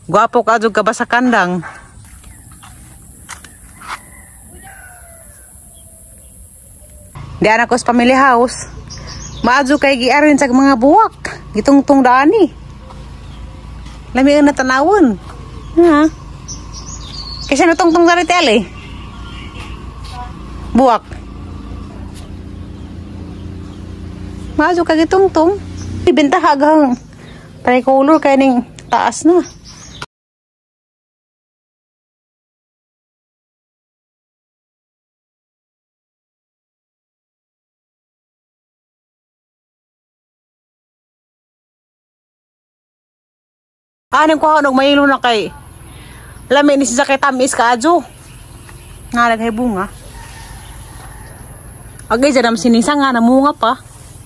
Guwapo ka jud ka ba sa kandang? Di anak ko sa family house. Maadyo kay giarin sa mga buwak. Gitungtong daani. Lami na tanawon. Ha? Kasi natungtong dari tele. Buwak. Maadyo kay gitungtong. Ibenta hagang tricolor kay ning taas na. Anong ko hanog mayilo na kay lami ni si sakay tamis ka adyo. Nga naghay bunga. Agay dyan ang sinisang nga namunga pa.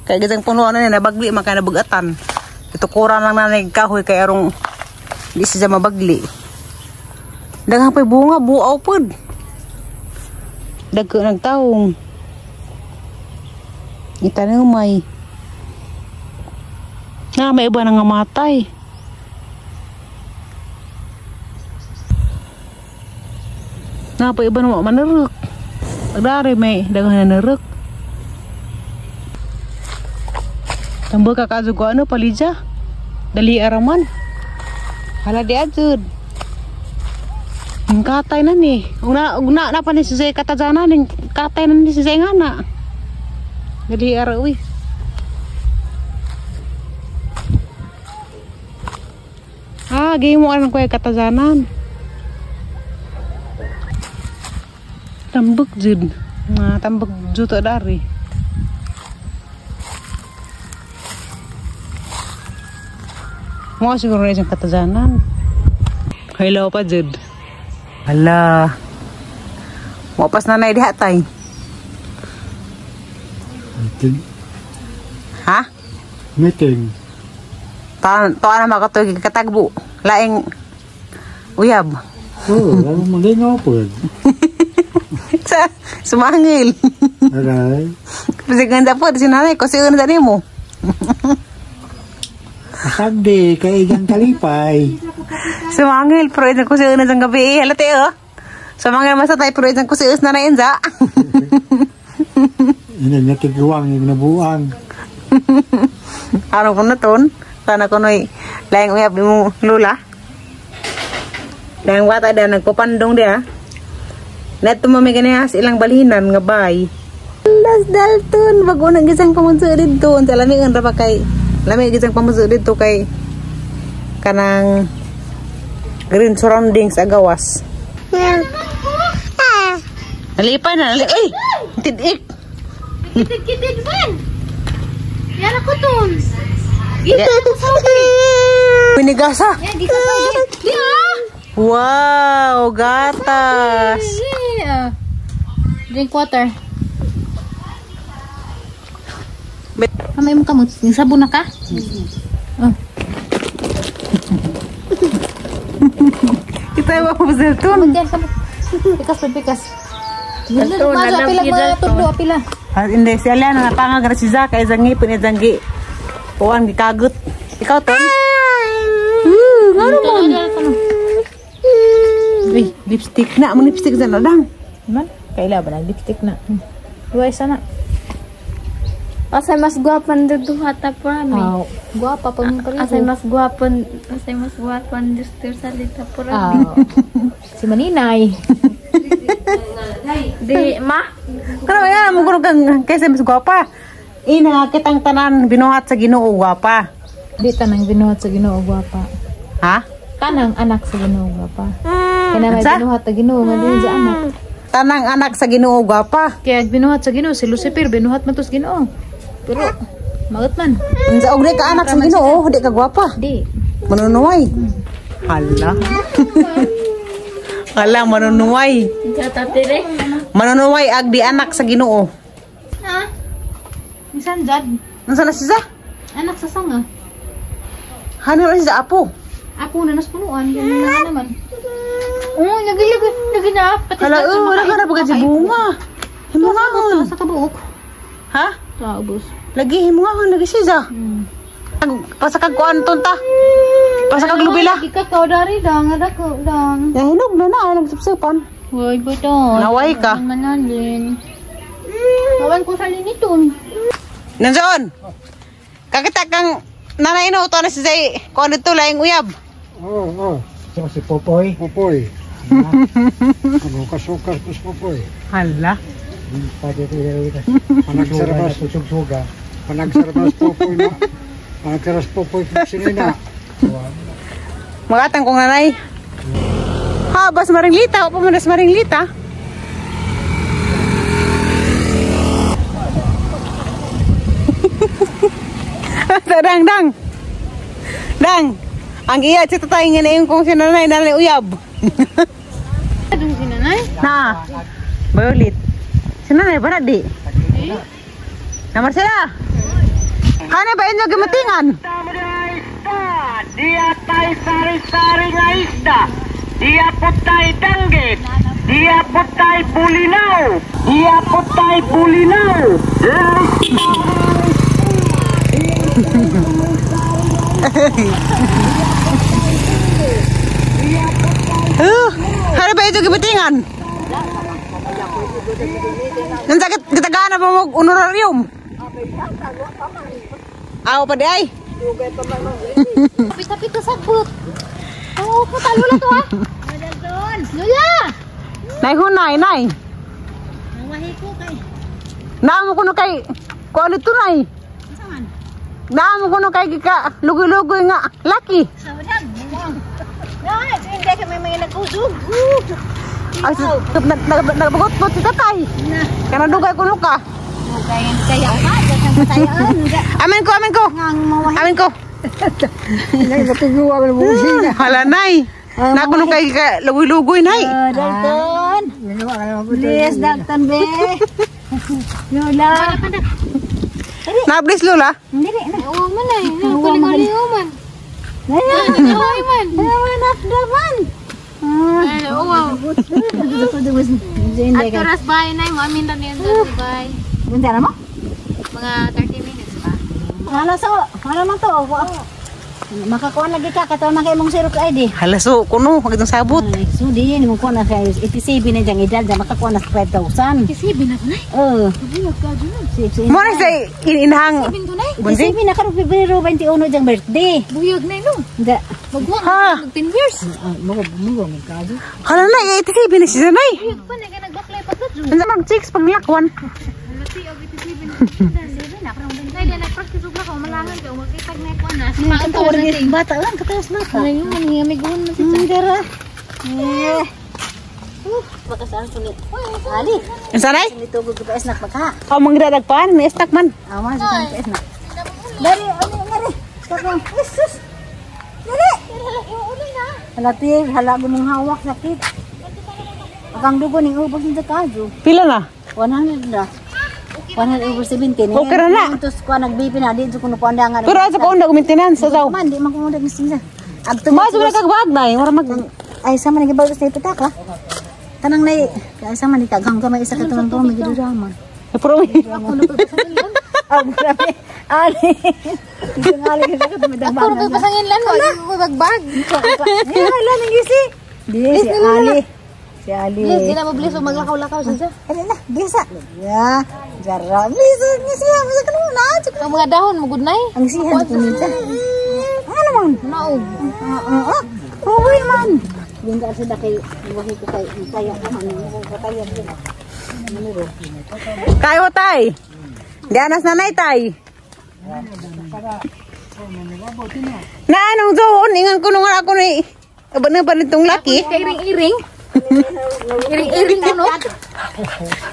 Kaya gajang punuan na nabagli maka nabugatan. Ito kura lang na nagkahoy kay arong di siya mabagli. Daghang pa'y bunga buaw pod. Dagko nagtaong. Itanong may. Nga may iba nang matay. Nga pa iba naman manarok. Pagdari may daghang nanarok. Tambah kakak juga ano palija. Dali araman. Hala di ajud. Ang katay na ni. Una na pa ni si Zay katajana ning katay na ni si Zay ngana. Dali arawi. Ah, gay mo anong kuya katajanan. Tambak jud. Nah, tambak juta dari. Mo siguro na isang katajanan. Hello pa jud. Hala. Mo pas nanay diha tay. Meeting. Ha? Meeting. To ana makatoy katagbo. Laing uyab. Oh, ano malingaw po. Sumangil. Aray. Kasi ganda po si nanay ko si una mo. Asagdi kay igang kalipay. Sumangil pero isan ko si una sang gabi. Halate oh. Sumangil masa tay pero isan ko si us na inza. Ina niya tiguang yung nabuang. Ano ko na ton? Sana ko noy laing uyab mo lula. Laing bata da nagpapandong dia. Neto mamigani ilang balhinan nga bay. Las dalton bago nang gisang pamunso dito. Unsa lami ra pa kay lami gisang pamunso dito kay kanang green surroundings agawas. Nalipay na nalipay. Ay! Tidik! Kitid man! Yan ako tun! Pinigasa! Yan, di ka sabi! Wow! Gatas! Drink water. Kamay mo kamot. Yung sabon na ka? Oh. Kita yung ako sa tun. Pikas. Apila. Hindi, si Aliana napangagar si Zaka izangi pinizangi. Puan gikagut. Ikaw ton? Ngano mo? Uy, lipstick na. Mo lipstick sa nadang. Man, kaila ba na lipstick na? Duway sana. Asay mas guwapan duduha ta purami. Oh. Guwapa pa mo pala. Asay mas guwapan distur salita purami. Si Maninay. Di ma. Pero yan, muguro kang kaysa mas gwapa. Inakit ang tanan binuhat sa Ginoo gwapa. Di tanang binuhat sa Ginoo guwapa. Ha? Kanang anak sa Ginoo guwapa. Kaya may binuhat sa Ginoo nga din sa anak. Tanang anak sa Ginoo gwapa. Kaya binuhat sa Ginoo si Lucifer binuhat man to sa Ginoo. Pero magot man. Unsa og di ka anak sa Ginoo, di ka gwapa. Di. Manunuway. Hala. Hala manunuway. Tatire. Manunuway ag di anak sa Ginoo. Ha? Misan jad. Unsa na siya? Anak sa sanga. Hanap na siya apo. Ako na naspunuan, ganun na naman. Oh, lagi na. Hala, wala ka na baga si bunga. Himungahon. Sa kabuok. Ha? Taubos. Lagi himungahon lagi siya. Pasakag ko anton ta. Pasa kag lubila. Ikaw dari dong, ada ko dong. Ya hinog na na alam supsupan. Hoy, betul. Naway ka. Manalin. Kawan ko sa liniton. Nandiyon. Kakita kang nanay no to na si Zay. Ko dito laing uyab. Oo. So si Popoy. Popoy. Ano kasukar ko si Popoy. Hala. Panagsarabas susuga. Panagsarabas Popoy na. Panagsarabas Popoy sinina. Magatang kong nanay. Ha, bas maringlita. O pamanas maringlita. Dang. Dang. Ang iya, sito tayo nga na yung kung sinanay uyab. Adong si nanay? Na. Violet. Sinanay ba na di? Na Marcela. Kani ba inyo gimatingan? Dia tay sari-sari nga isda. Dia putay danggit. Dia putay bulinaw. Dia putay bulinaw. Hari ba ito gibatingan? Nansa kitagana ba mo honorarium? Aw pa di ay. Tapi kesabut. Oh, puta Lula to ah. Lula. Nay hunay, nay. Nawahi ko kay. Namo kuno kay ko ano to nay? Saan? Namo kuno kay ka lugoy-lugoy nga laki. Saudang. Nay, hindi kami mga nagusog. Ay, nagbagot-bot si tatay. Kana dugay kuno ka. Kaya ka, dasang patayaan. Amin ko. Amin ko. Hala nay. Na kuno kay ka lugoy-lugoy nay. Dalton. Please, Dalton be. Lola. Nablis Lola. Hindi na. Oo man ay. Kuling-kuling man. Ay man. Anak daman. Oo. At oras bahay na mo amin dan yan doon bay. Bunta na mo? Mga 30 minutes pa. Ano man to? Makakuha lagi ka katawan man kay mong sirok ID. Hala so kuno magitong sabot. So di ni mo kuha na kay 87 na jang edad makakuha na 5,000. Kasi binako na. Mo na say inhang. Binto na. Bundi. 87 na karon Pebrero 21 jang birthday. Buyog na no. Da. Magwa Ha. mag 10 years. Mo mo kajo. Hala nay 87 na siya nay. Buyog pa na nagbaklay pa to. Ano mag-chicks paglakwan. Lati og 87. Na karong bintay na nagpractice ug ko malangan kay magkitag na ko na. Kanta wala ni bata lang kataas na ka. Ayun man hiyamigon na siya. Dara. Bakasan sulit. Ali. Unsa nay? Dito gud pa snack baka. Aw mangdadag pan, may stock man. Awas sa snack. Dari ani. Kakang. Jesus. Dari. Halati, hala mong hawak sakit. Akang dugo ning ubos ni kajo. Pila na? 100 na. 170 Okay ra na. Terus ko nagbipi na di kuno po andangan. Pero sa ko ndag maintenance sa daw. Man di man ko ndag misina. Abto Mas wala kag bag nay, wala mag ay sama nang gibalos na ipatak ha. Tanang nay ay sama ni kagang kamay isa ka tanang ko may gidraman. pero Ako na papasangilan. Ah, grabe. Ali. Ito ngali ka ka tumidang Ako bag. pa pasangin lan ko bagbag. Ay, ala nang gisi. Di si Ali. Si Ali. Di na mo bilis maglakaw-lakaw siya. Ano na, bisa. Ya, jarang. Bisa siya, bisa ka na. Ang mga dahon mo good nay. Ang sihan ko nito. Ano man? Naog. Uy man. Yung dahil sa kay wahi ko kay taya naman. Taya din. kayo tay. Dianas nanay tay. Na anong doon ingan ko nung ako ni na ba nitong laki? Iring-iring. Iring-iring ko no.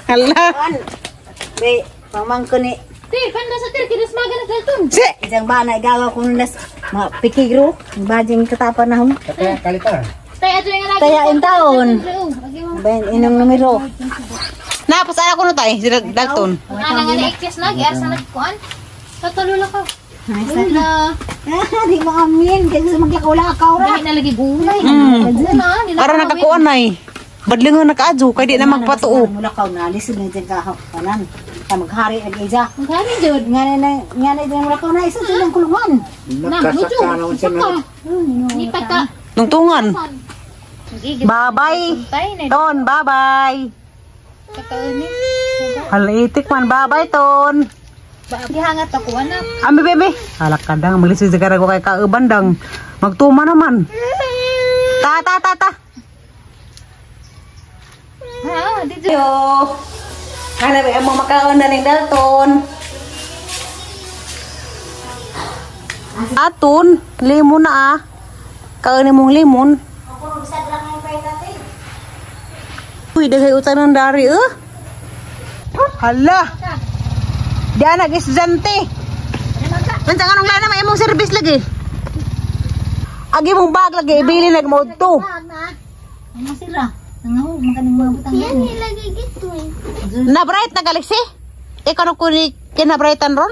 Hala. Be, pamangko ni Tir, kanda sa tir kinis maga na dalton. Si. isang bana igawa ko nas pikigro. Bajing katapan na hum. Tay ato nga lagi. Taya in taon. Ben inong numero. Napos ana ko no tay, si Dalton. Ana nga na ikis na gyar sa nagkuan. Tatalo lang ka. Na. Di mo amin kasi maglakaw-lakaw ra. Dili na lagi gulay. Na, nila. Para nakakuan nay. Badlingon nakaadyo kay di na magpatuo. Mulakaw na lisod na dyan kanan. maghari lagi isa. Maghari jud. Nga na rakaw na isa silang kulungan. Nakasaka naman siya na. Ni pata. Tungtungan. Babay. Ton, babay. Kakauni. Halitik man, babay, Ton. Dihangat ako anak. Ambi, bebe. Halak kadang, maglisig sa ko kay kaubandang. Magtuma naman. Ta. Ha, dito. Yo. Hanap mo makaon na ng Dalton. Atun, limon na ah. Kaon mong limon. Uy, dagay utang ng dari Hala. Diyan nag-estudyante. Mansang anong lana may imong service lagi? Agi mong bag lagi, ibili nag-mode to. Ano sila? Nangaw, magaling mga butang yan. Lagi gitu eh. Na bright na galaxy? Ikaw na kuni kina brightan ron?